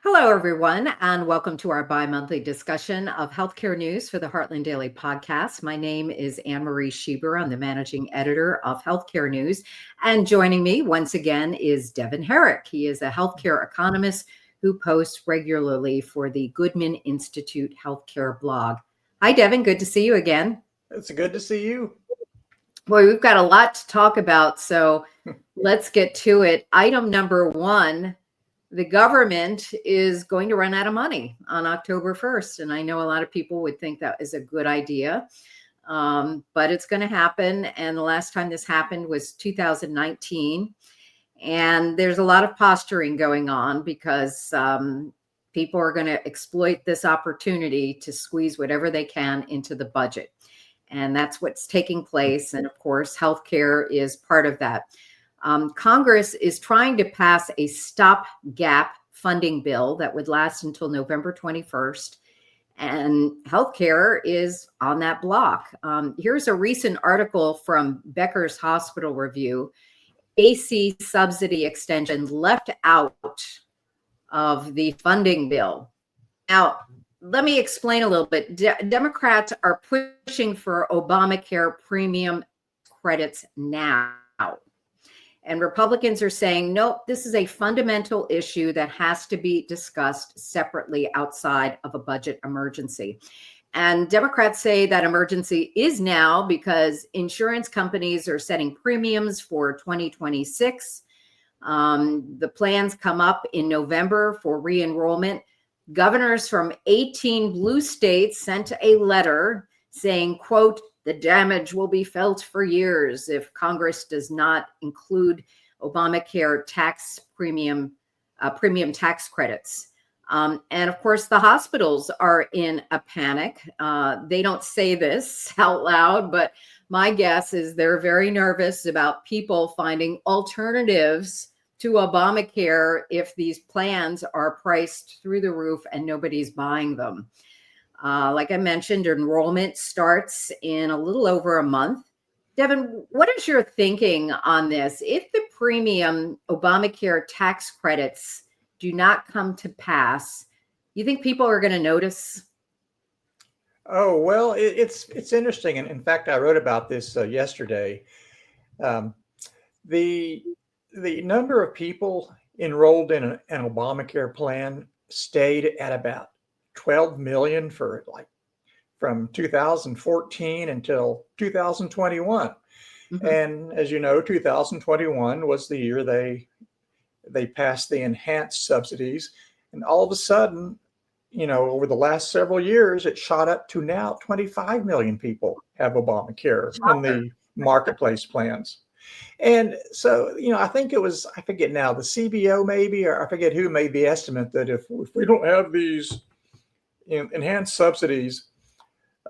Hello, everyone, and welcome to our bi-monthly discussion of healthcare news for the Heartland Daily Podcast. My name is AnneMarie Schieber. I'm the managing editor of Healthcare News, and joining me once again is Devon Herrick. He is a healthcare economist who posts regularly for the Goodman Institute Healthcare Blog. Hi, Devon. Good to see you again. It's good to see you. Boy, we've got a lot to talk about, so let's get to it. Item number one. The government is going to run out of money on October 1st. And I know a lot of people would think that is a good idea, but it's going to happen. And the last time this happened was 2019. And there's a lot of posturing going on because people are going to exploit this opportunity to squeeze whatever they can into the budget. And that's what's taking place. And of course, healthcare is part of that. Congress is trying to pass a stopgap funding bill that would last until November 21st. And healthcare is on that block. Here's a recent article from Becker's Hospital Review. AC subsidy extension left out of the funding bill. Now, let me explain a little bit. Democrats are pushing for Obamacare premium credits now. And Republicans are saying, nope, this is a fundamental issue that has to be discussed separately outside of a budget emergency. And Democrats say that emergency is now because insurance companies are setting premiums for 2026. The plans come up in November for re-enrollment. Governors from 18 blue states sent a letter saying, quote, the damage will be felt for years if Congress does not include Obamacare tax premium tax credits. And of course, the hospitals are in a panic. They don't say this out loud, but my guess is they're very nervous about people finding alternatives to Obamacare if these plans are priced through the roof and nobody's buying them. Like I mentioned, enrollment starts in a little over a month. Devon, what is your thinking on this? If the premium Obamacare tax credits do not come to pass, you think people are going to notice? Oh, well, it's interesting. And in fact, I wrote about this yesterday. The number of people enrolled in an Obamacare plan stayed at about 12 million for from 2014 until 2021. Mm-hmm. And as you know, 2021 was the year they passed the enhanced subsidies. And all of a sudden, over the last several years, it shot up to now 25 million people have Obamacare in the marketplace plans. And so, I think it was, I forget now, the CBO maybe, or I forget who made the estimate that if we don't have these enhanced subsidies,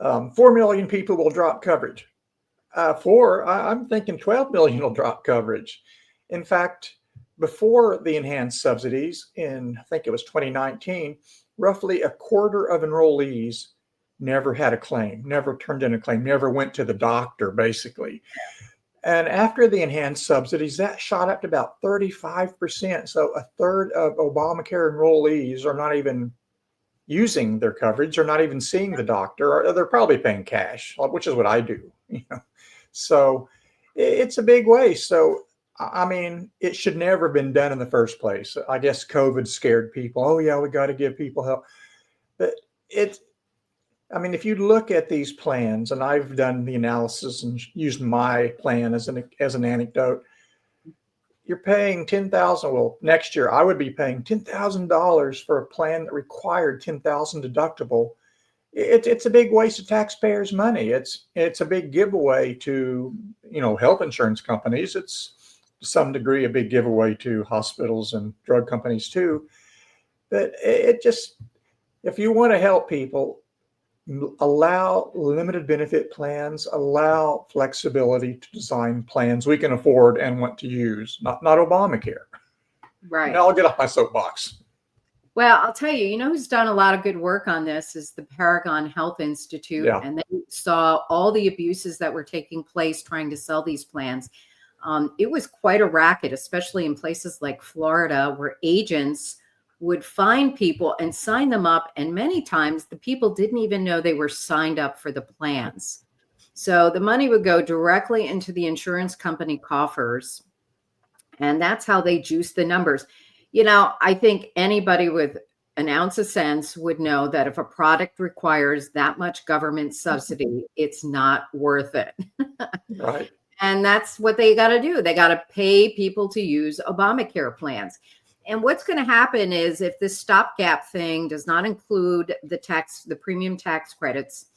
4 million people will drop coverage. I'm thinking 12 million will drop coverage. In fact, before the enhanced subsidies in, I think it was 2019, roughly a quarter of enrollees never had a claim, never turned in a claim, never went to the doctor, basically. And after the enhanced subsidies, that shot up to about 35%. So a third of Obamacare enrollees are not even using their coverage or not even seeing the doctor, or they're probably paying cash, which is what I do. So it's a big waste. So, I mean, it should never have been done in the first place. I guess COVID scared people. Oh yeah, we got to give people help. But if you look at these plans, and I've done the analysis and used my plan as an anecdote, you're paying $10,000. Well, next year I would be paying $10,000 for a plan that required $10,000 deductible. It's a big waste of taxpayers' money. It's a big giveaway to health insurance companies. It's to some degree a big giveaway to hospitals and drug companies too. But if you want to help people, allow limited benefit plans, allow flexibility to design plans we can afford and want to use, not Obamacare. Right. Now I'll get off my soapbox. Well, I'll tell you, who's done a lot of good work on this is the Paragon Health Institute. Yeah. And they saw all the abuses that were taking place trying to sell these plans. It was quite a racket, especially in places like Florida, where agents would find people and sign them up. And many times the people didn't even know they were signed up for the plans. So the money would go directly into the insurance company coffers. And that's how they juice the numbers. I think anybody with an ounce of sense would know that if a product requires that much government subsidy, it's not worth it. Right. And that's what they got to do. They got to pay people to use Obamacare plans. And what's going to happen is if this stopgap thing does not include the premium tax credits,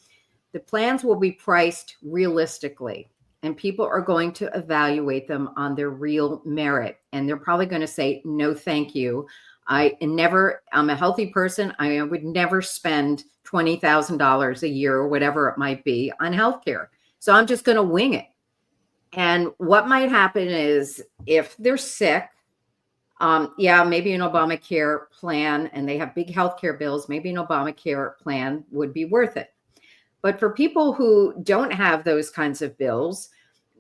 the plans will be priced realistically. And people are going to evaluate them on their real merit. And they're probably going to say, no, thank you. I'm a healthy person. I would never spend $20,000 a year or whatever it might be on healthcare. So I'm just going to wing it. And what might happen is if they're sick, maybe an Obamacare plan and they have big healthcare bills, maybe an Obamacare plan would be worth it. But for people who don't have those kinds of bills,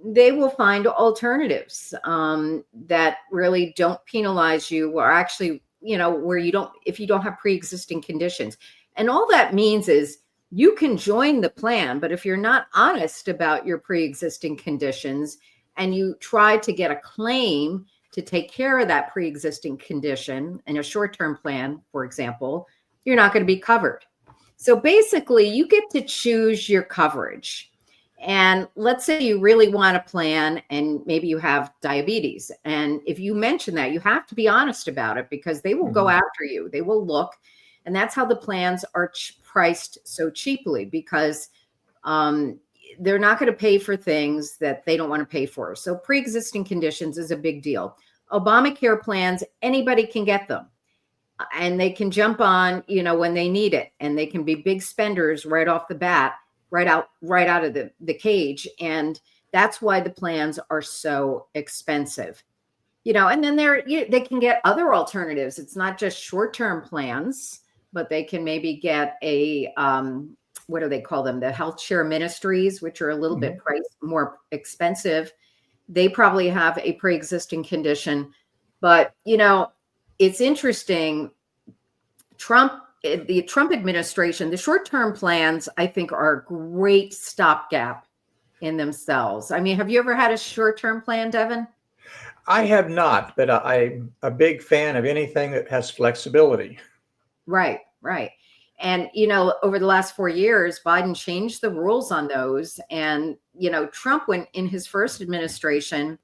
they will find alternatives that really don't penalize you, or actually, if you don't have pre-existing conditions. And all that means is you can join the plan, but if you're not honest about your pre-existing conditions and you try to get a claim to take care of that pre-existing condition in a short-term plan, for example, you're not going to be covered. So basically, you get to choose your coverage. And let's say you really want a plan and maybe you have diabetes. And if you mention that, you have to be honest about it because they will go after you. They will look. And that's how the plans are priced so cheaply because they're not going to pay for things that they don't want to pay for. So pre-existing conditions is a big deal. Obamacare plans, anybody can get them. And they can jump on, when they need it. And they can be big spenders right off the bat, right out of the cage. And that's why the plans are so expensive. And then they can get other alternatives. It's not just short-term plans, but they can maybe get a, what do they call them? The health share ministries, which are a little bit more expensive. They probably have a pre-existing condition. But, it's interesting. The Trump administration, the short-term plans, I think, are a great stopgap in themselves. I mean, have you ever had a short-term plan, Devon? I have not, but I'm a big fan of anything that has flexibility. Right. And, over the last 4 years, Biden changed the rules on those. And, Trump, when in his first administration,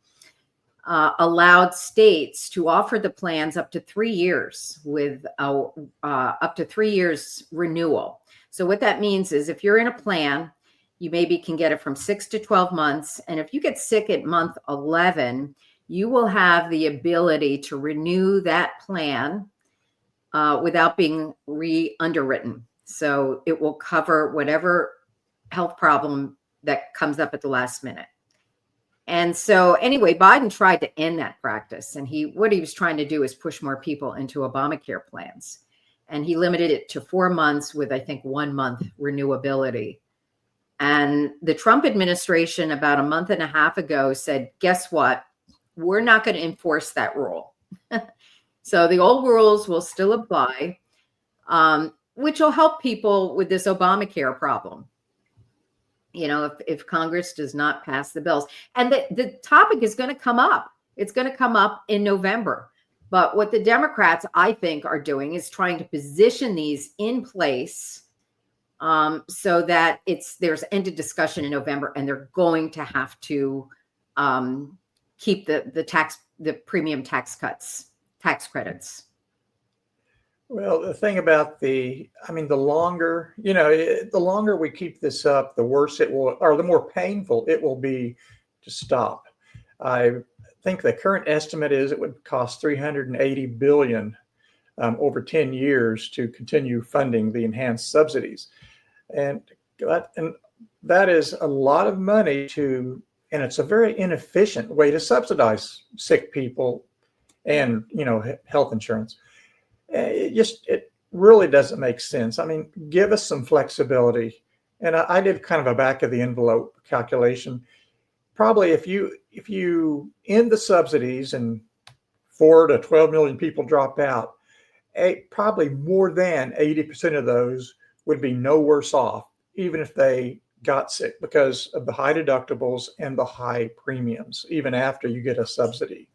allowed states to offer the plans up to 3 years with up to 3 years renewal. So what that means is if you're in a plan, you maybe can get it from 6 to 12 months. And if you get sick at month 11, you will have the ability to renew that plan without being re-underwritten. So it will cover whatever health problem that comes up at the last minute. And so anyway, Biden tried to end that practice. And what he was trying to do is push more people into Obamacare plans. And he limited it to 4 months with, I think, 1 month renewability. And the Trump administration about a month and a half ago said, guess what? We're not going to enforce that rule. So the old rules will still apply, which will help people with this Obamacare problem. If Congress does not pass the bills. And the topic is going to come up. It's going to come up in November. But what the Democrats, I think, are doing is trying to position these in place so that there's ended discussion in November, and they're going to have to keep the premium tax credits. Well, the thing about the longer, the longer we keep this up, the worse it will, or the more painful it will be to stop. I think the current estimate is it would cost $380 billion over 10 years to continue funding the enhanced subsidies. And that is a lot of money and it's a very inefficient way to subsidize sick people and, health insurance. It really doesn't make sense. I mean, give us some flexibility. And I did kind of a back of the envelope calculation. Probably if you end the subsidies and 4 to 12 million people drop out, probably more than 80% of those would be no worse off, even if they got sick, because of the high deductibles and the high premiums, even after you get a subsidy.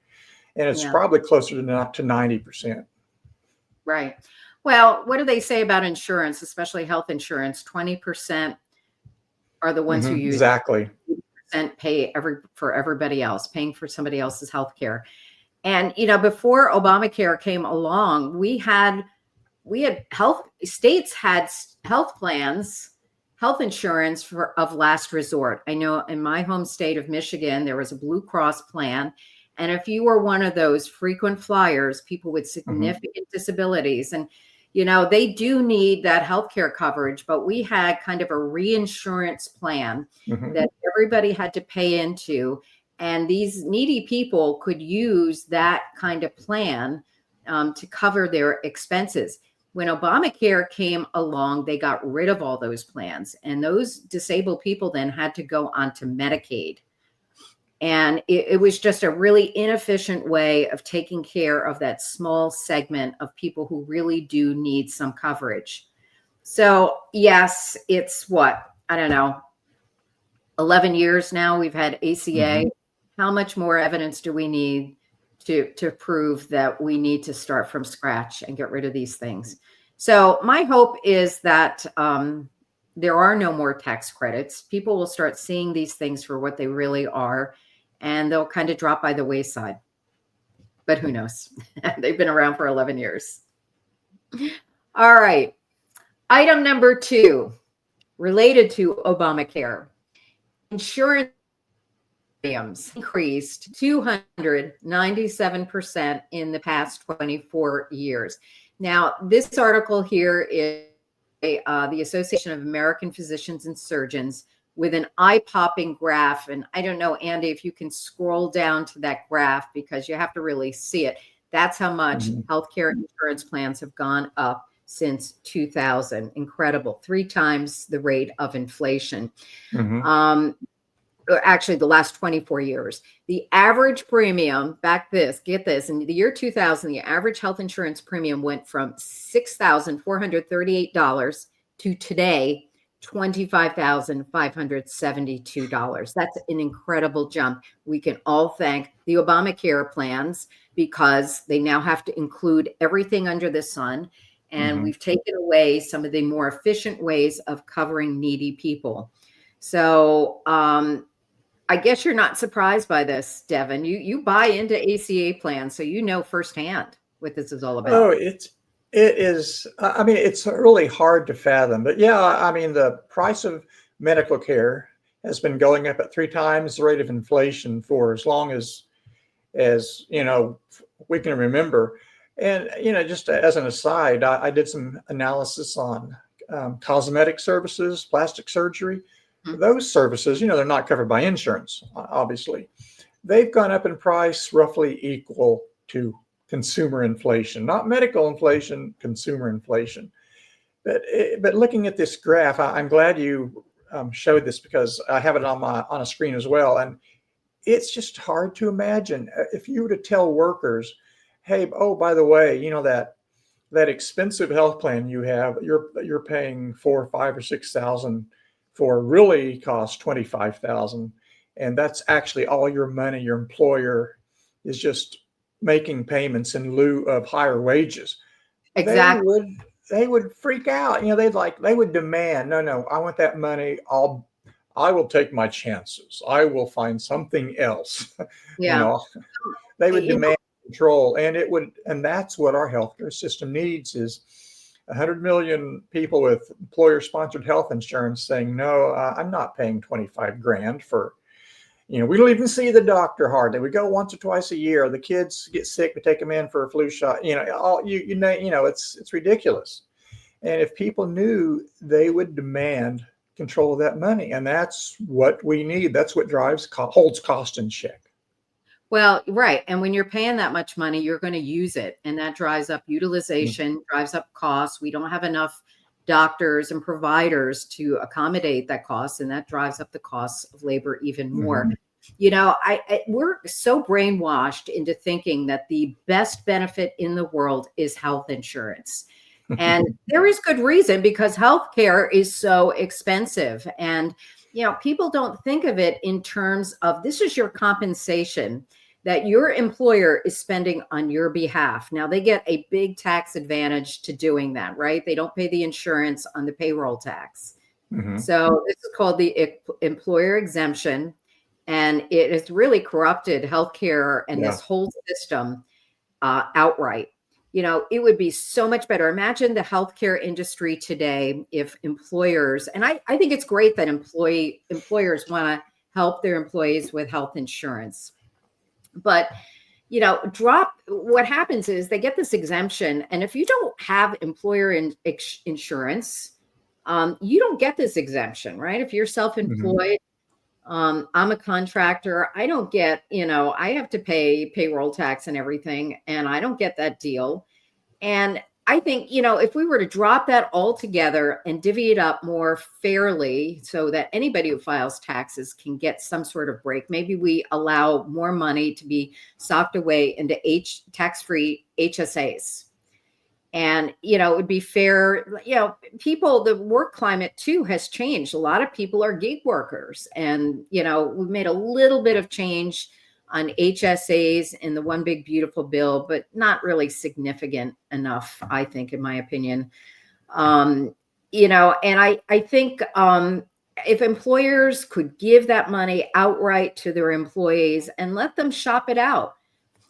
And it's Yeah. probably closer to 90%. Right. Well, what do they say about insurance, especially health insurance? 20% are the ones who use Exactly. 80% pay for everybody else, paying for somebody else's health care. And, before Obamacare came along, states had health plans, health insurance of last resort. I know in my home state of Michigan, there was a Blue Cross plan. And if you were one of those frequent flyers, people with significant disabilities, and, they do need that healthcare coverage, but we had kind of a reinsurance plan that everybody had to pay into. And these needy people could use that kind of plan to cover their expenses. When Obamacare came along, they got rid of all those plans, and those disabled people then had to go onto Medicaid. And it was just a really inefficient way of taking care of that small segment of people who really do need some coverage. So yes, it's I don't know, 11 years now we've had ACA. How much more evidence do we need to prove that we need to start from scratch and get rid of these things? So my hope is that there are no more tax credits. People will start seeing these things for what they really are, and they'll kind of drop by the wayside. But who knows? They've been around for 11 years. All right. Item number 2, related to Obamacare. Insurance premiums increased 297% in the past 24 years. Now, this article here is the Association of American Physicians and Surgeons with an eye-popping graph. And I don't know, Andy, if you can scroll down to that graph, because you have to really see it. That's how much healthcare insurance plans have gone up since 2000. Incredible. 3 times the rate of inflation. Actually, the last 24 years. The average premium, get this, in the year 2000, the average health insurance premium went from $6,438 to today, $25,572. That's an incredible jump. We can all thank the Obamacare plans, because they now have to include everything under the sun. And we've taken away some of the more efficient ways of covering needy people. So I guess you're not surprised by this, Devon. You buy into ACA plans, so you know firsthand what this is all about. Oh, it is. I mean, it's really hard to fathom. But yeah, I mean, the price of medical care has been going up at 3 times the rate of inflation for as long as we can remember. And just as an aside, I did some analysis on cosmetic services, plastic surgery. Those services, they're not covered by insurance, obviously. They've gone up in price roughly equal to consumer inflation, not medical inflation, consumer inflation. But looking at this graph, I'm glad you showed this, because I have it on a screen as well. And it's just hard to imagine if you were to tell workers, hey, oh, by the way, that expensive health plan you have, you're paying $4,000 or $5,000 or $6,000 for, really costs $25,000, and that's actually all your money. Your employer is just making payments in lieu of higher wages. Exactly. They would freak out. They would demand, no, I want that money. I will take my chances. I will find something else. Yeah. They would demand control, and that's what our healthcare system needs, is 100 million people with employer-sponsored health insurance saying, no, I'm not paying $25,000 for, we don't even see the doctor hardly. We go once or twice a year. The kids get sick, we take them in for a flu shot. It's ridiculous. And if people knew, they would demand control of that money. And that's what we need. That's what holds cost in check. Well, right. And when you're paying that much money, you're going to use it. And that drives up utilization, drives up costs. We don't have enough doctors and providers to accommodate that cost. And that drives up the costs of labor even more. We're so brainwashed into thinking that the best benefit in the world is health insurance. And there is good reason, because healthcare is so expensive. And, people don't think of it in terms of, this is your compensation that your employer is spending on your behalf. Now, they get a big tax advantage to doing that, right? They don't pay the insurance on the payroll tax. Mm-hmm. So this is called the employer exemption. And it has really corrupted healthcare and this whole system outright. It would be so much better. Imagine the healthcare industry today if employers, and I think it's great that employers want to help their employees with health insurance. But, what happens is they get this exemption. And if you don't have employer insurance, you don't get this exemption, right? If you're self-employed, I'm a contractor. I don't get, I have to pay payroll tax and everything, and I don't get that deal. And I think, if we were to drop that all together and divvy it up more fairly so that anybody who files taxes can get some sort of break, maybe we allow more money to be socked away into tax-free HSAs. And, it would be fair, the work climate too has changed. A lot of people are gig workers, and, we've made a little bit of change on HSAs in the One Big Beautiful Bill, but not really significant enough, I think, in my opinion. And I think if employers could give that money outright to their employees and let them shop it out.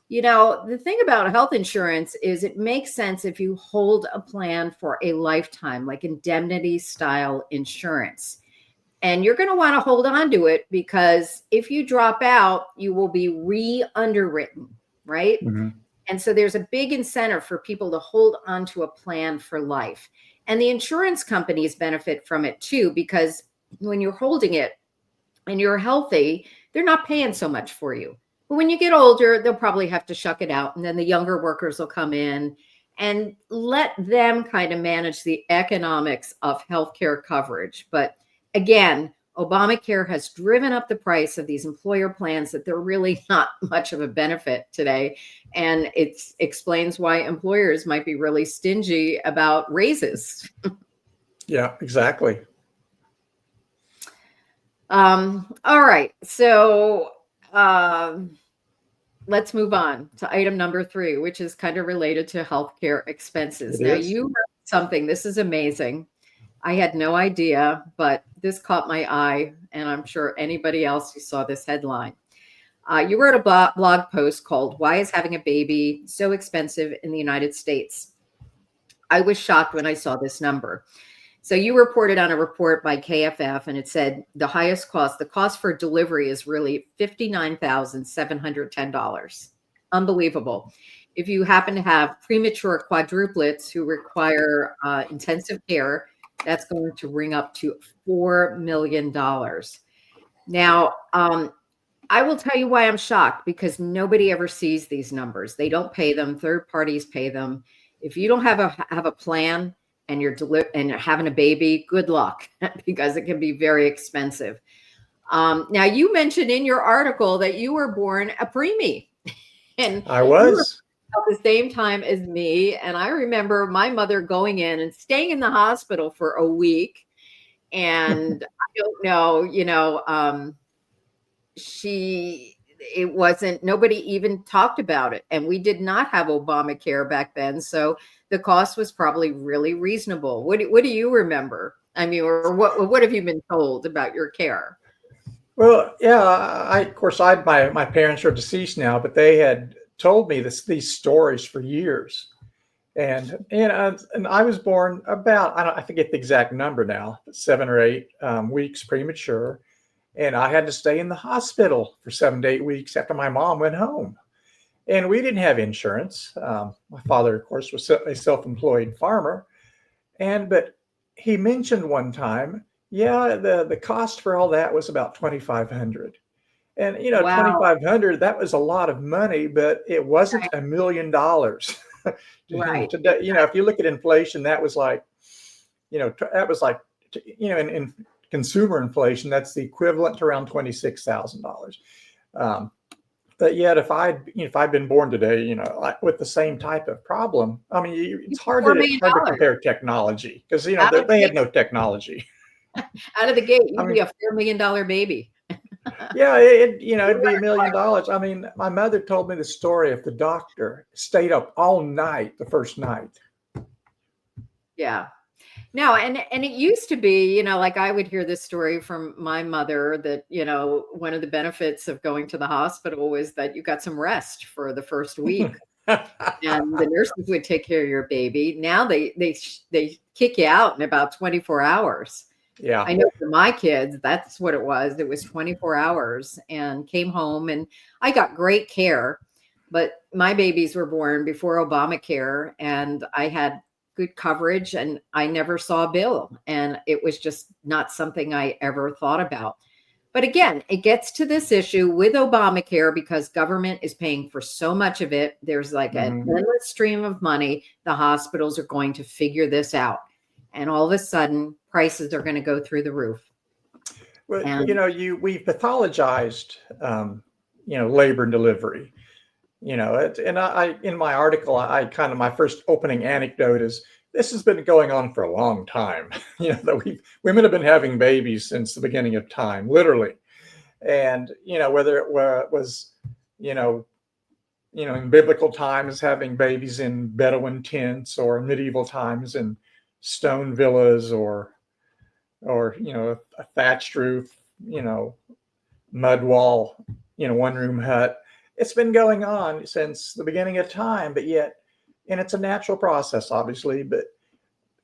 The thing about health insurance is it makes sense if you hold a plan for a lifetime, like indemnity style insurance. And you're going to want to hold on to it, because if you drop out, you will be re-underwritten, right? Mm-hmm. And so there's a big incentive for people to hold on to a plan for life. And the insurance companies benefit from it too, because when you're holding it and you're healthy, they're not paying so much for you. But when you get older, they'll probably have to shuck it out. And then the younger workers will come in and let them kind of manage the economics of healthcare coverage. But again, Obamacare has driven up the price of these employer plans that they're really not much of a benefit today. And it explains why employers might be really stingy about raises. Yeah, exactly. All right. So let's move on to item number 3, which is kind of related to healthcare expenses. Now, you wrote something. This is amazing. I had no idea, but this caught my eye, and I'm sure anybody else who saw this headline. You wrote a blog post called "Why is Having a Baby So Expensive in the United States?" I was shocked when I saw this number. So you reported on a report by KFF, and it said the cost for delivery is really $59,710. Unbelievable. If you happen to have premature quadruplets who require intensive care, that's going to ring up to $4 million. Now, I will tell you why I'm shocked, because nobody ever sees these numbers. They don't pay them. Third parties pay them. If you don't have a plan and you're having a baby, good luck, because it can be very expensive. Now, you mentioned in your article that you were born a preemie. And I was. At the same time as me. And I remember my mother going in and staying in the hospital for a week. And I don't know, nobody even talked about it. And we did not have Obamacare back then. So the cost was probably really reasonable. What do you remember? I mean, or what have you been told about your care? Well, yeah, of course, my parents are deceased now, but they had told me these stories for years. And I was born about, I forget the exact number now, 7 or 8 weeks premature. And I had to stay in the hospital for 7 to 8 weeks after my mom went home. And we didn't have insurance. My father, of course, was a self-employed farmer. But he mentioned one time, the cost for all that was about $2,500. And, Wow. $2,500, that was a lot of money, but it wasn't $1 million. Right. Today, if you look at inflation, that was like, in consumer inflation, that's the equivalent to around $26,000. But yet, if I'd been born today, with the same type of problem, I mean, You it's get hard $4 million. to compare technology because Out of the they gate, had no technology. out of the gate, I you'd be mean, a $4 million baby. yeah, it'd be $1 million. I mean, my mother told me the story of the doctor stayed up all night the first night. Yeah. No, and it used to be, like I would hear this story from my mother that, one of the benefits of going to the hospital was that you got some rest for the first week. And the nurses would take care of your baby. Now they kick you out in about 24 hours. Yeah. I know for my kids, that's what it was. It was 24 hours and came home and I got great care, but my babies were born before Obamacare and I had good coverage and I never saw a bill. And it was just not something I ever thought about. But again, it gets to this issue with Obamacare because government is paying for so much of it. There's like an endless stream of money. The hospitals are going to figure this out. And all of a sudden, prices are going to go through the roof. Well, And we pathologized, labor and delivery. And I in my article, I kind of my first opening anecdote is this has been going on for a long time. That women have been having babies since the beginning of time, literally. And whether it was, in biblical times having babies in Bedouin tents or in medieval times in stone villas or a thatched roof, mud wall, one room hut. It's been going on since the beginning of time, but yet, and it's a natural process, obviously, but,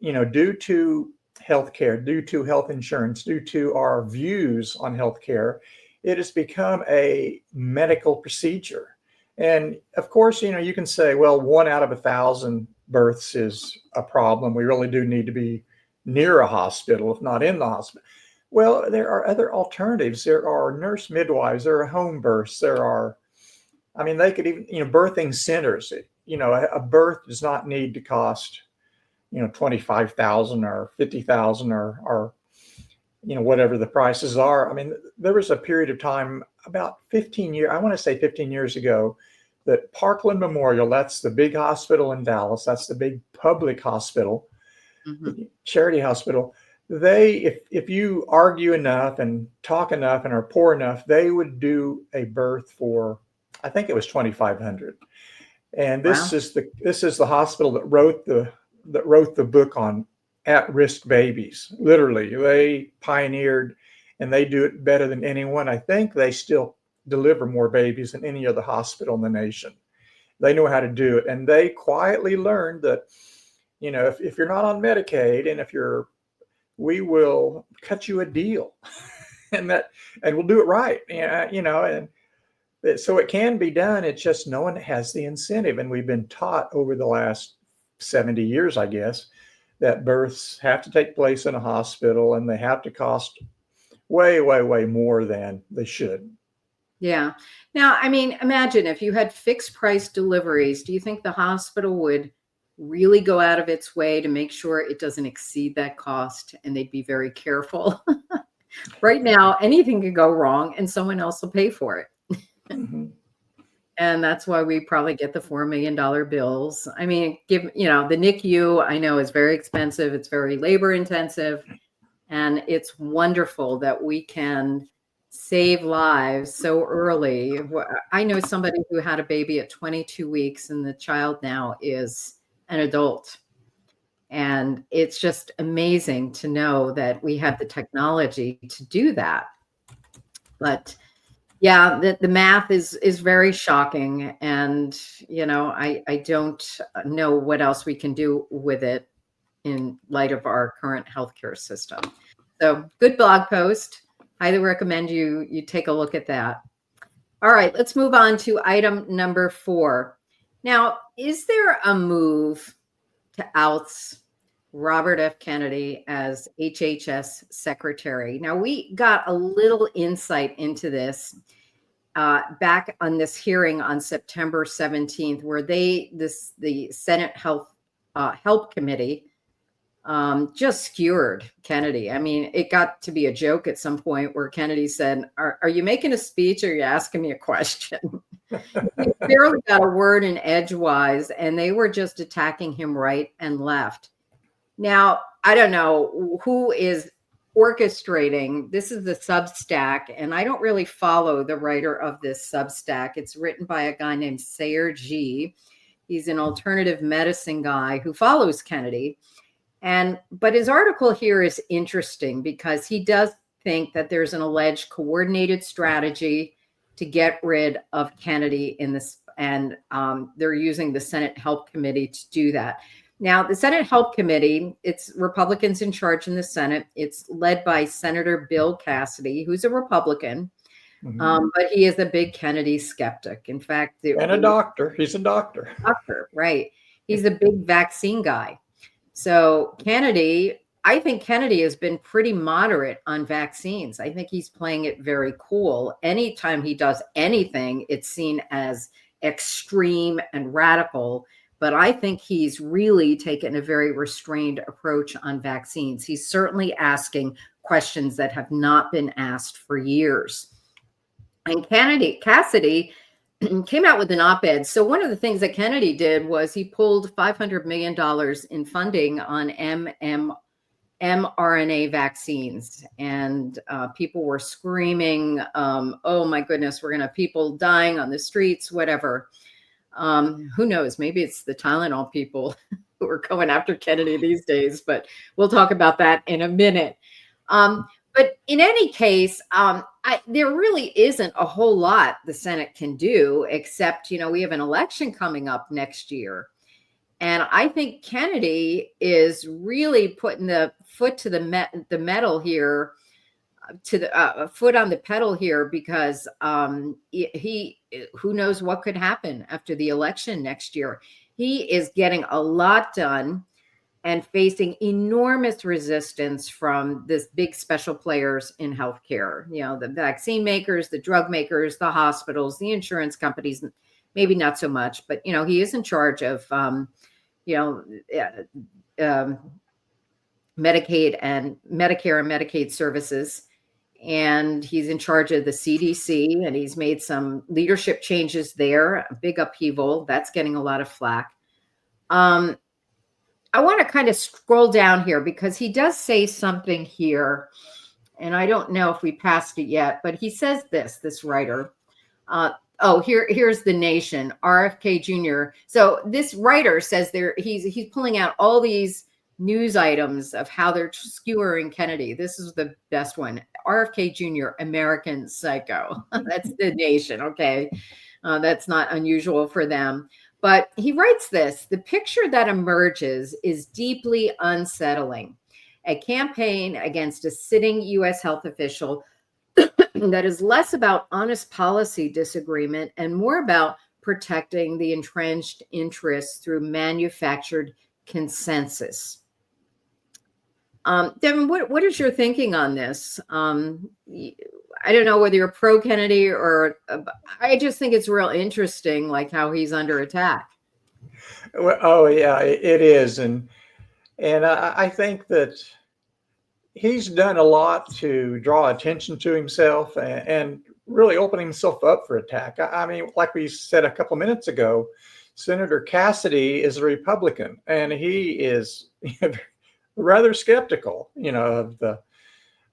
due to healthcare, due to health insurance, due to our views on healthcare, it has become a medical procedure. And of course, you can say, well, 1 out of 1,000 births is a problem. We really do need to be near a hospital, if not in the hospital. Well, there are other alternatives. There are nurse midwives, there are home births, they could even, birthing centers. A birth does not need to cost, $25,000 or $50,000 or whatever the prices are. I mean, there was a period of time about 15 years, I want to say 15 years ago, that Parkland Memorial, that's the big hospital in Dallas, that's the big public hospital, charity hospital. If you argue enough and talk enough and are poor enough, they would do a birth for, I think it was $2,500. And this is the hospital that wrote the book on at-risk babies. Literally, they pioneered, and they do it better than anyone. I think they still deliver more babies than any other hospital in the nation. They know how to do it, and they quietly learned that, if you're not on Medicaid, and we will cut you a deal, and we'll do it right. And so it can be done. It's just no one has the incentive. And we've been taught over the last 70 years, I guess, that births have to take place in a hospital and they have to cost way, way, way more than they should. yeah. Now, I mean, imagine if you had fixed price deliveries, do you think the hospital would really go out of its way to make sure it doesn't exceed that cost and they'd be very careful? Right now, anything could go wrong and someone else will pay for it. And that's why we probably get the $4 million bills. I mean, the NICU, I know, is very expensive. It's very labor intensive. And it's wonderful that we can save lives so early. I know somebody who had a baby at 22 weeks and the child now is an adult. And it's just amazing to know that we have the technology to do that. But yeah, the math is very shocking. And, I don't know what else we can do with it in light of our current healthcare system. So good blog post. Highly recommend you take a look at that. All right, let's move on to item number 4. Now, is there a move to oust Robert F. Kennedy as HHS Secretary? Now, we got a little insight into this back on this hearing on September 17th, where the Senate Help Committee just skewered Kennedy. I mean, it got to be a joke at some point where Kennedy said, are you making a speech or are you asking me a question? He barely got a word in edgewise, and they were just attacking him right and left. Now, I don't know who is orchestrating. This is the Substack, and I don't really follow the writer of this Substack. It's written by a guy named Sayer G. He's an alternative medicine guy who follows Kennedy. But his article here is interesting because he does think that there's an alleged coordinated strategy to get rid of Kennedy in this, and they're using the Senate Help Committee to do that. Now, the Senate Help Committee, it's Republicans in charge in the Senate. It's led by Senator Bill Cassidy, who's a Republican, but he is a big Kennedy skeptic. In fact, and a doctor. He's a doctor. Right. He's a big vaccine guy. So Kennedy, I think Kennedy has been pretty moderate on vaccines. I think he's playing it very cool. Anytime he does anything, it's seen as extreme and radical. But I think he's really taken a very restrained approach on vaccines. He's certainly asking questions that have not been asked for years. And Cassidy came out with an op-ed. So one of the things that Kennedy did was he pulled $500 million in funding on mRNA vaccines. And people were screaming, oh my goodness, we're going to have people dying on the streets, whatever. Who knows? Maybe it's the Tylenol people who are going after Kennedy these days, but we'll talk about that in a minute. But in any case, there really isn't a whole lot the Senate can do, except, we have an election coming up next year. And I think Kennedy is really putting the foot to the metal here, to the foot on the pedal here, because who knows what could happen after the election next year. He is getting a lot done and facing enormous resistance from this big special players in healthcare, the vaccine makers, the drug makers, the hospitals, the insurance companies, maybe not so much, but, he is in charge of, Medicaid and Medicare and Medicaid services. And he's in charge of the CDC, and he's made some leadership changes there, a big upheaval. That's getting a lot of flack. I want to kind of scroll down here because he does say something here, and I don't know if we passed it yet, but he says this writer. Here's the Nation, RFK Jr. So this writer says he's pulling out all these news items of how they're skewering Kennedy. This is the best one. RFK Jr., American Psycho. That's the Nation. Okay. That's not unusual for them. But he writes this: the picture that emerges is deeply unsettling. A campaign against a sitting U.S. health official that is less about honest policy disagreement and more about protecting the entrenched interests through manufactured consensus. Devon, what is your thinking on this? I don't know whether you're pro Kennedy or I just think it's real interesting, like how he's under attack. Well, oh yeah, it is, and I think that he's done a lot to draw attention to himself and really open himself up for attack. I mean, like we said a couple minutes ago, Senator Cassidy is a Republican, and he is rather skeptical,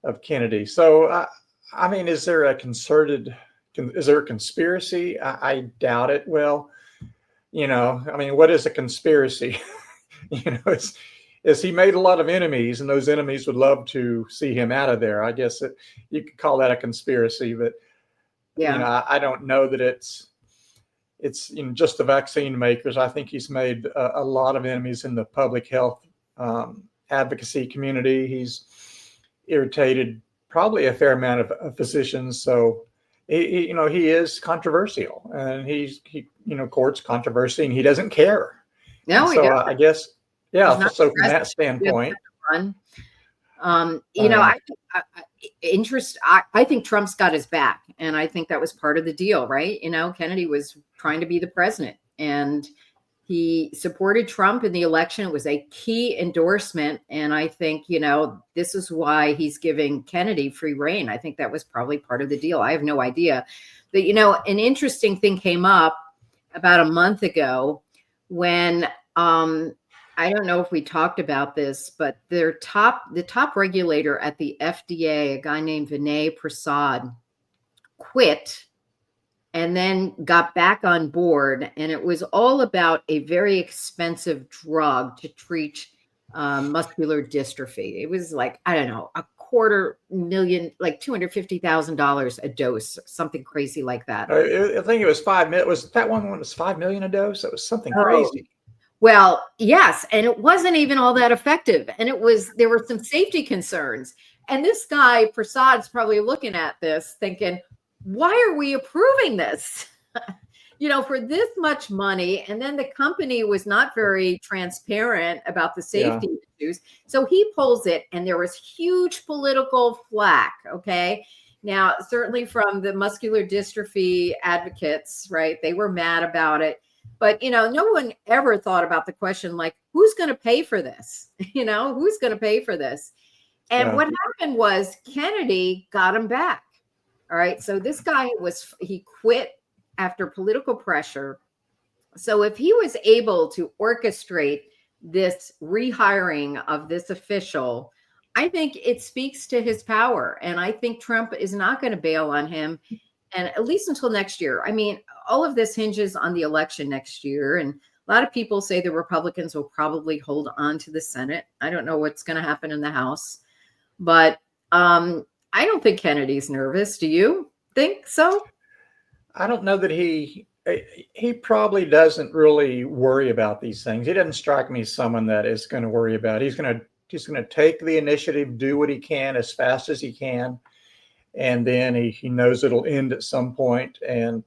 of Kennedy. So, I mean, is there a conspiracy? I doubt it. Well, I mean, what is a conspiracy? Is he made a lot of enemies, and those enemies would love to see him out of there. I guess you could call that a conspiracy, but yeah, I don't know that it's just the vaccine makers. I think he's made a lot of enemies in the public health advocacy community. He's irritated probably a fair amount of physicians. So he is controversial, and he courts controversy, and he doesn't care. No, so I guess, yeah. So from that standpoint, I think Trump's got his back, and I think that was part of the deal, right? Kennedy was trying to be the president, and He supported Trump in the election. It was a key endorsement. And I think, this is why he's giving Kennedy free rein. I think that was probably part of the deal. I have no idea. But, an interesting thing came up about a month ago when, I don't know if we talked about this, but the top regulator at the FDA, a guy named Vinay Prasad, quit and then got back on board. And it was all about a very expensive drug to treat muscular dystrophy. It was like, I don't know, $250,000, like $250,000 a dose, something crazy like that. I think it was 5 million. Was that one was 5 million a dose? It was something crazy. Well, yes. And it wasn't even all that effective. And there were some safety concerns. And this guy, Prasad's probably looking at this thinking, why are we approving this? For this much money. And then the company was not very transparent about the safety issues. So he pulls it, and there was huge political flack. Okay. Now, certainly from the muscular dystrophy advocates, right? They were mad about it. But, no one ever thought about the question, like, who's going to pay for this? Who's going to pay for this? And what happened was Kennedy got him back. All right. So this guy he quit after political pressure. So if he was able to orchestrate this rehiring of this official, I think it speaks to his power. And I think Trump is not going to bail on him, and at least until next year. I mean, all of this hinges on the election next year. And a lot of people say the Republicans will probably hold on to the Senate. I don't know what's going to happen in the House, but I don't think Kennedy's nervous. Do you think so? I don't know that he probably doesn't really worry about these things. He doesn't strike me as someone that is going to worry about it. He's going to take the initiative, do what he can as fast as he can. And then he knows it'll end at some point, and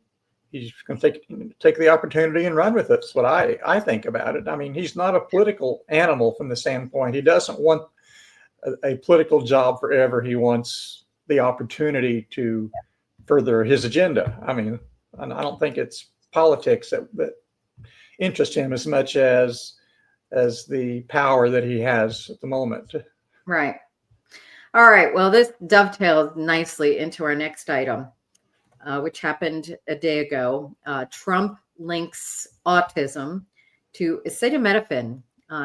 he's going to take the opportunity and run with it. That's what I think about it. I mean, he's not a political animal from the standpoint. He doesn't want a political job forever. He wants the opportunity to further his agenda. I mean, I don't think it's politics that interest him as much as the power that he has at the moment. Right. All right. Well, this dovetails nicely into our next item, which happened a day ago. Trump links autism to acetaminophen,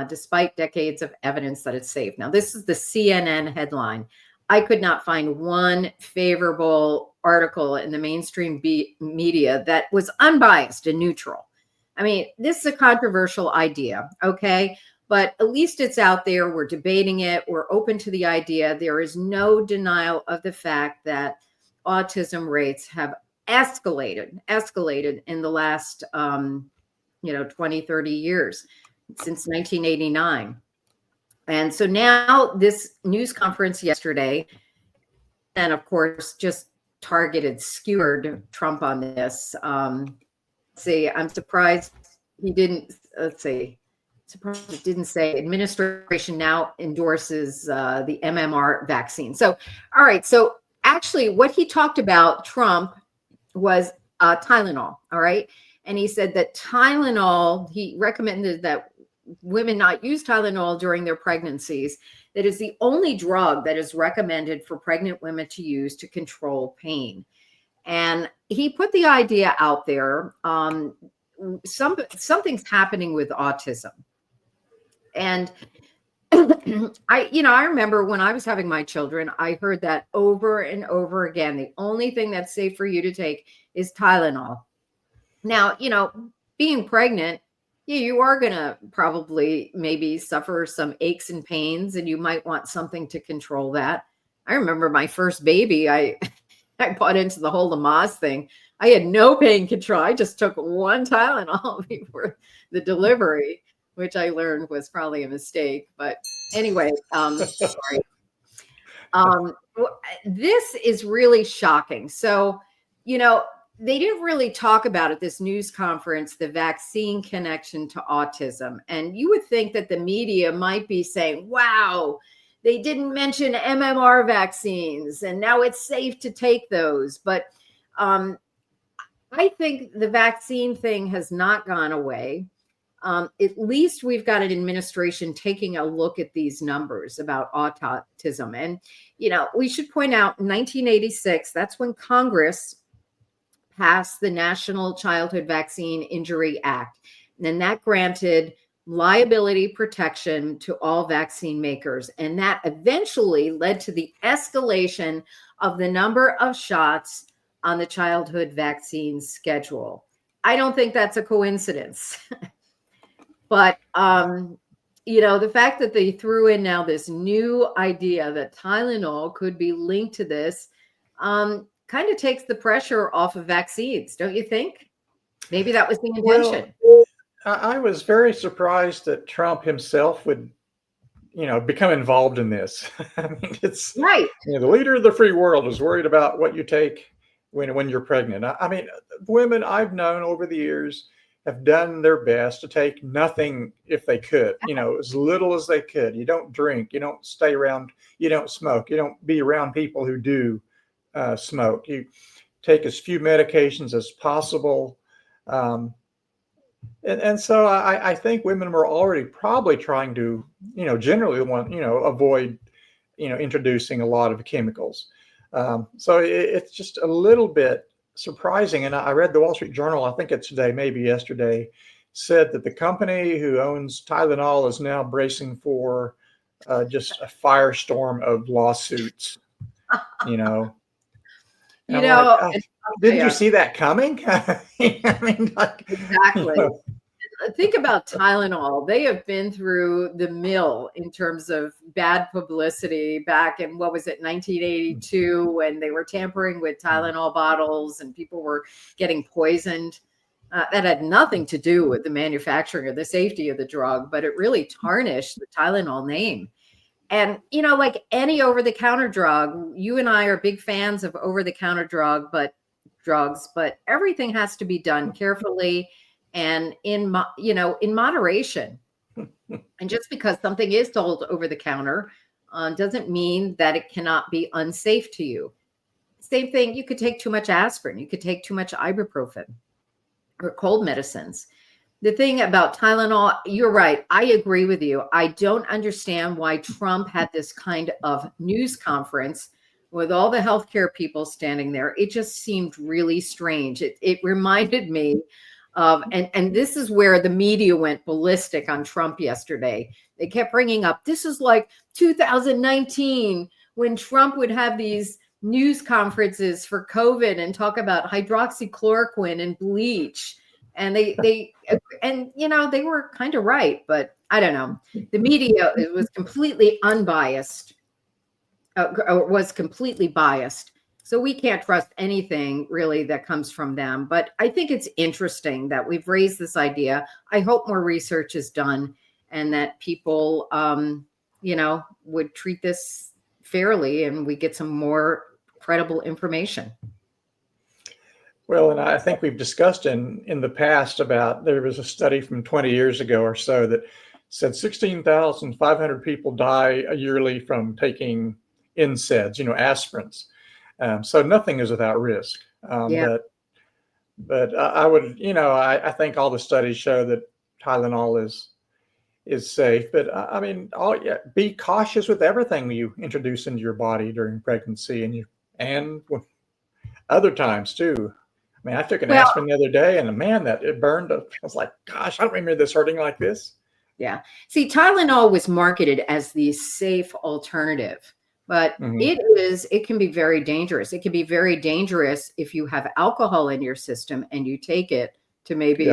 despite decades of evidence that it's safe. Now, this is the CNN headline. I could not find one favorable article in the mainstream media that was unbiased and neutral. I mean, this is a controversial idea, okay? But at least it's out there. We're debating it. We're open to the idea. There is no denial of the fact that autism rates have escalated in the last, 20, 30 years, since 1989. And so now this news conference yesterday, and of course, just skewered Trump on this. I'm surprised he didn't, surprised it didn't say administration now endorses the MMR vaccine. So, all right. So actually what he talked about, Trump, was Tylenol. All right. And he said that Tylenol, he recommended that women not use Tylenol during their pregnancies. That is the only drug that is recommended for pregnant women to use to control pain. And he put the idea out there. Something's happening with autism. And I remember when I was having my children, I heard that over and over again. The only thing that's safe for you to take is Tylenol. Now, being pregnant, you are going to probably maybe suffer some aches and pains, and you might want something to control that. I remember my first baby, I bought into the whole Lamaze thing. I had no pain control. I just took one Tylenol before the delivery, which I learned was probably a mistake. But anyway, sorry. This is really shocking. So, they didn't really talk about at this news conference, the vaccine connection to autism. And you would think that the media might be saying, wow, they didn't mention MMR vaccines and now it's safe to take those. But I think the vaccine thing has not gone away. at least we've got an administration taking a look at these numbers about autism. And, we should point out in 1986, that's when Congress passed the National Childhood Vaccine Injury Act. And then that granted liability protection to all vaccine makers. And that eventually led to the escalation of the number of shots on the childhood vaccine schedule. I don't think that's a coincidence. But, the fact that they threw in now this new idea that Tylenol could be linked to this kind of takes the pressure off of vaccines, don't you think? Maybe that was the intention. Well, I was very surprised that Trump himself would, become involved in this. I mean, it's right. The leader of the free world is worried about what you take when you're pregnant. I mean, women I've known over the years have done their best to take nothing if they could, as little as they could. You don't drink, you don't stay around, you don't smoke, you don't be around people who do smoke. You take as few medications as possible. And so I think women were already probably trying to, generally want, avoid, introducing a lot of chemicals. So it's just a little bit surprising. And I read the Wall Street Journal, I think it's today, maybe yesterday, said that the company who owns Tylenol is now bracing for just a firestorm of lawsuits, Didn't you see that coming? I mean, exactly. Think about Tylenol. They have been through the mill in terms of bad publicity back in, 1982, when they were tampering with Tylenol bottles and people were getting poisoned. That had nothing to do with the manufacturing or the safety of the drug, but it really tarnished the Tylenol name. And, like any over-the-counter drug, you and I are big fans of over-the-counter drugs, but everything has to be done carefully and in moderation. And just because something is sold over the counter doesn't mean that it cannot be unsafe to you. Same thing, you could take too much aspirin, you could take too much ibuprofen or cold medicines. The thing about Tylenol, you're right. I agree with you. I don't understand why Trump had this kind of news conference with all the healthcare people standing there. It just seemed really strange. It reminded me of, and this is where the media went ballistic on Trump yesterday. They kept bringing up, this is like 2019 when Trump would have these news conferences for COVID and talk about hydroxychloroquine and bleach. And they were kind of right, but I don't know. The media was completely unbiased, was completely biased. So we can't trust anything really that comes from them. But I think it's interesting that we've raised this idea. I hope more research is done and that people, would treat this fairly and we get some more credible information. Well, and I think we've discussed in the past about, there was a study from 20 years ago or so that said 16,500 people die yearly from taking NSAIDs, aspirins. So nothing is without risk. But I would, I think all the studies show that Tylenol is safe. But I mean, be cautious with everything you introduce into your body during pregnancy and other times too. I mean, I took an aspirin the other day, and man, that it burned. I was like, gosh, I don't remember this hurting like this. Yeah. See, Tylenol was marketed as the safe alternative, but it can be very dangerous. It can be very dangerous if you have alcohol in your system and you take it to maybe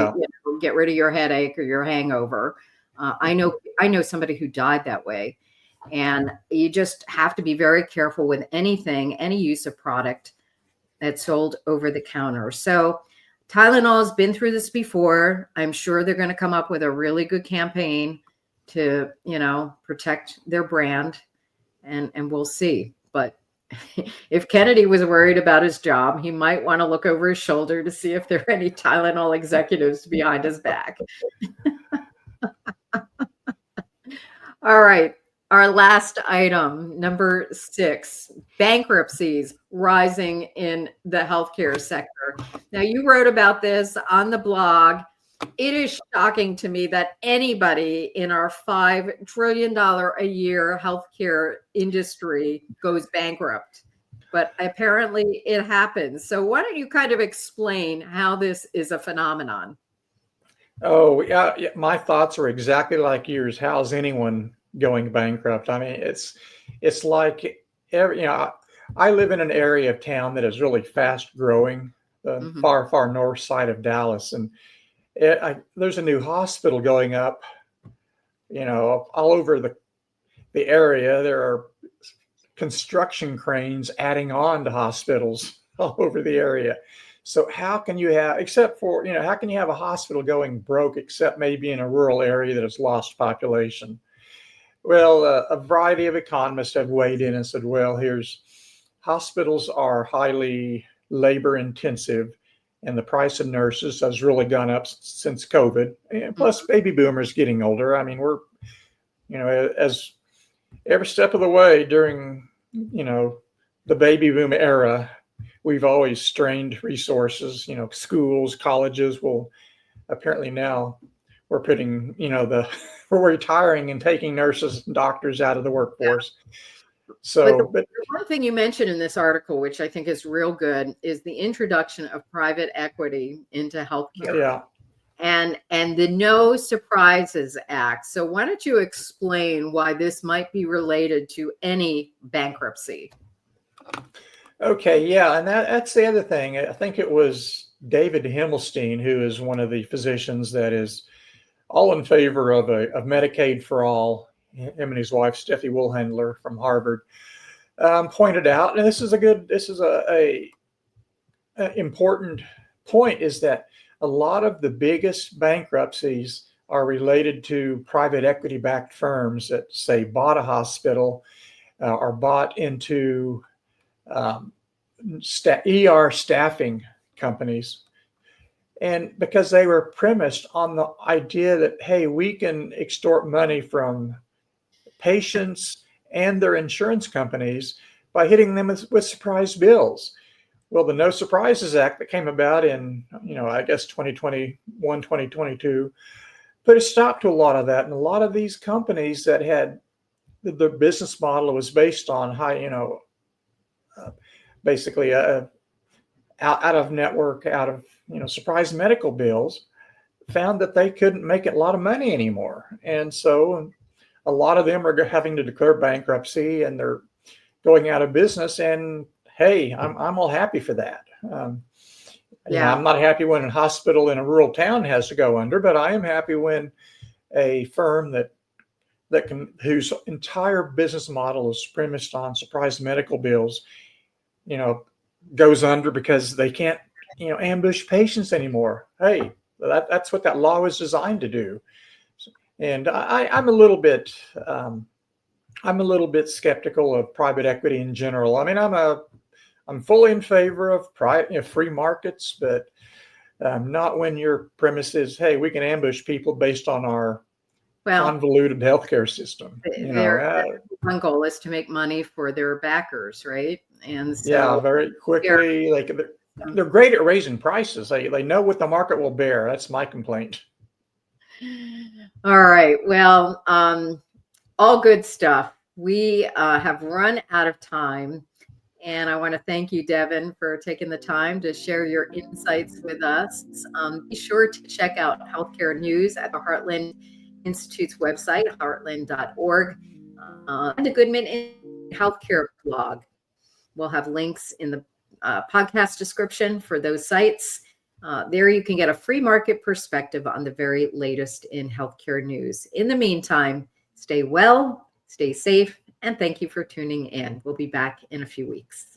get rid of your headache or your hangover. I know somebody who died that way, and you just have to be very careful with any use of product that's sold over the counter. So Tylenol has been through this before. I'm sure they're going to come up with a really good campaign to, protect their brand, and we'll see. But if Kennedy was worried about his job, he might want to look over his shoulder to see if there are any Tylenol executives behind his back. All right. Our last item, number 6, bankruptcies rising in the healthcare sector. Now, you wrote about this on the blog. It is shocking to me that anybody in our $5 trillion a year healthcare industry goes bankrupt, but apparently it happens. So why don't you kind of explain how this is a phenomenon? Oh, yeah, yeah, my thoughts are exactly like yours. How's anyone going bankrupt? I mean, it's like I live in an area of town that is really fast growing, the Mhm. far north side of Dallas, and there's a new hospital going up. All over the area, there are construction cranes adding on to hospitals all over the area. So how can you have, except for, how can you have a hospital going broke except maybe in a rural area that has lost population? Well, a variety of economists have weighed in and said, well, hospitals are highly labor intensive and the price of nurses has really gone up since COVID. And plus baby boomers getting older. I mean, we're, as every step of the way during, the baby boom era, we've always strained resources, schools, colleges will apparently now we're putting, we're retiring and taking nurses and doctors out of the workforce. But So, the one thing you mentioned in this article, which I think is real good, is the introduction of private equity into healthcare. yeah. And the No Surprises Act. So why don't you explain why this might be related to any bankruptcy? Okay, yeah, and that's the other thing. I think it was David Himmelstein, who is one of the physicians that is all in favor of Medicaid for all. Him and his wife, Steffi Woolhandler from Harvard, pointed out, and this is a important point, is that a lot of the biggest bankruptcies are related to private equity backed firms that say bought a hospital or bought into ER staffing companies. And because they were premised on the idea that, hey, we can extort money from patients and their insurance companies by hitting them with surprise bills. Well, the No Surprises Act that came about in, I guess 2021, 2022, put a stop to a lot of that. And a lot of these companies that had the business model was based on high, basically out of network, out of, surprise medical bills, found that they couldn't make a lot of money anymore. And so a lot of them are having to declare bankruptcy and they're going out of business. And hey, I'm all happy for that. I'm not happy when a hospital in a rural town has to go under, but I am happy when a firm whose entire business model is premised on surprise medical bills, goes under because they can't, ambush patients anymore. Hey, that's what that law was designed to do. And I'm a little bit skeptical of private equity in general. I mean, I'm fully in favor of free markets, but not when your premise is, hey, we can ambush people based on our convoluted healthcare system. Their one goal is to make money for their backers, right? And so very quickly, they're great at raising prices. They know what the market will bear. That's my complaint. All right. Well, all good stuff. We have run out of time. And I want to thank you, Devon, for taking the time to share your insights with us. Be sure to check out healthcare news at the Heartland Institute's website, heartland.org, and the Goodman Institute Healthcare Blog. We'll have links in the podcast description for those sites. There you can get a free market perspective on the very latest in healthcare news. In the meantime, stay well, stay safe, and thank you for tuning in. We'll be back in a few weeks.